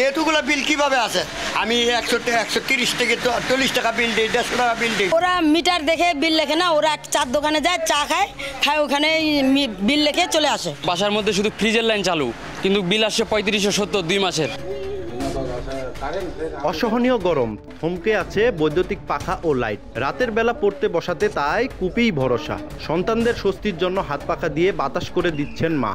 এতগুলো বিল কিভাবে আছে? আমি 130 থেকে 40 টাকা বিল দিই, 150 টাকা বিল দিই। ওরা মিটার দেখে বিল লেখে না, ওরা চার দোকানে যায়, চা খায় ওখানে বিল লেখে চলে আসে। বাসার মধ্যে শুধু ফ্রিজের লাইন চালু, কিন্তু বিল আসছে 3570 2 মাসের। অসহনীয় গরম, থমকে আছে বৈদ্যুতিক পাখা ও লাইট। রাতের বেলা পড়তে বসাতে তাই কুপেই ভরসা। সন্তানদের স্বস্তির জন্য হাত পাখা দিয়ে বাতাস করে দিচ্ছেন মা।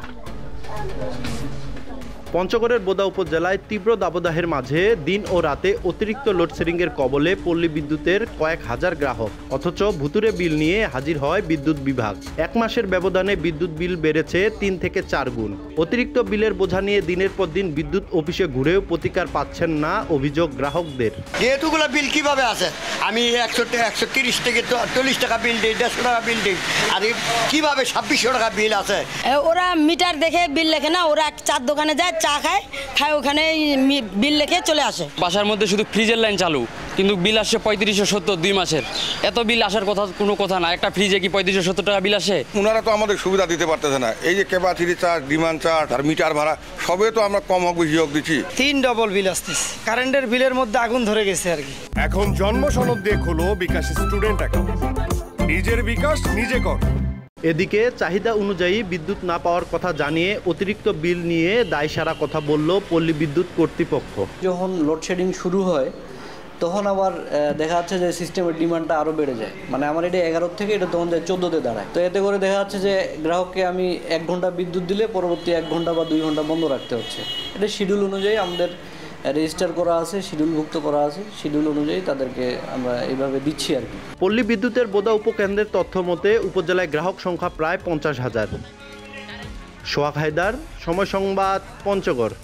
পঞ্চগড়ের বোদা উপজেলায় তীব্র দাবদাহের মাঝে দিন ও রাতে অতিরিক্ত লোডশেডিংয়ের কবলে পল্লী বিদ্যুতের কয়েক হাজার গ্রাহক। অথচ ভুতুরে বিল নিয়ে হাজির হয় বিদ্যুৎ বিভাগ। এক মাসের ব্যবধানে বিদ্যুৎ বিল বেড়েছে 3 থেকে 4 গুণ। অতিরিক্ত বিলের বোঝা নিয়ে দিনের পর দিন বিদ্যুৎ অফিসে ঘুরেও প্রতিকার পাচ্ছেন না অভিযোগ গ্রাহকদের। এতগুলো বিল কিভাবে আছে? আমি 130 থেকে 40 টাকা বিল দিই, 150 টাকা বিল দিই। আর কিভাবে 2600 টাকা বিল আছে? ওরা মিটার দেখে বিল লেখে না, ওরা চার দোকানে যায়, চা খায় ওখানে বিল লেখে চলে আসে। বাসার মধ্যে শুধু ফ্রিজের লাইন চালু, কিন্তু বিল আসছে 3570 2 মাসের। এত বিল আসার কোনো কথা না। একটা ফ্রিজে কি 3570 টাকা বিল আসে? ওনারা তো আমাদের সুবিধা দিতে পারতেছে না। এই যে ক্যাপাসিটি চার্জ, ডিমান্ড চার্জ আর মিটার ভাড়া সবে তো আমরা কম হোক বেশি হোক দিচ্ছি। 3 ডবল বিল আসতেছে। কারেন্টের বিলের মধ্যে আগুন ধরে গেছে আর কি। এখন জন্ম সনদ দিয়ে খোলো বিকাশ স্টুডেন্ট অ্যাকাউন্ট। নিজের বিকাশ নিজে কর। এদিকে চাহিদা অনুযায়ী বিদ্যুৎ না পাওয়ার কথা জানিয়ে অতিরিক্ত বিল নিয়ে দায়সারা কথা বলল পল্লী বিদ্যুৎ কর্তৃপক্ষ। যখন লোডশেডিং শুরু হয় তখন আবার দেখা যাচ্ছে যে সিস্টেমের ডিমান্ডটা আরও বেড়ে যায়। মানে আমার এটা 11 থেকে এটা তখন যায় 14-তে দাঁড়ায়। তো এতে করে দেখা যাচ্ছে যে গ্রাহককে আমি 1 ঘন্টা বিদ্যুৎ দিলে পরবর্তী 1 ঘন্টা বা 2 ঘন্টা বন্ধ রাখতে হচ্ছে। এটা শিডিউল অনুযায়ী আমাদের রেজিস্টার করা আছে, শিডিউলভুক্ত করা আছে। শিডিউল অনুযায়ী তাদেরকে আমরা এইভাবে দিচ্ছি আর কি। পল্লী বিদ্যুতের বোদা উপকেন্দ্রের তথ্য মতে উপজেলায় গ্রাহক সংখ্যা প্রায় 50,000। সোহাগ হায়দার, সময় সংবাদ, পঞ্চগড়।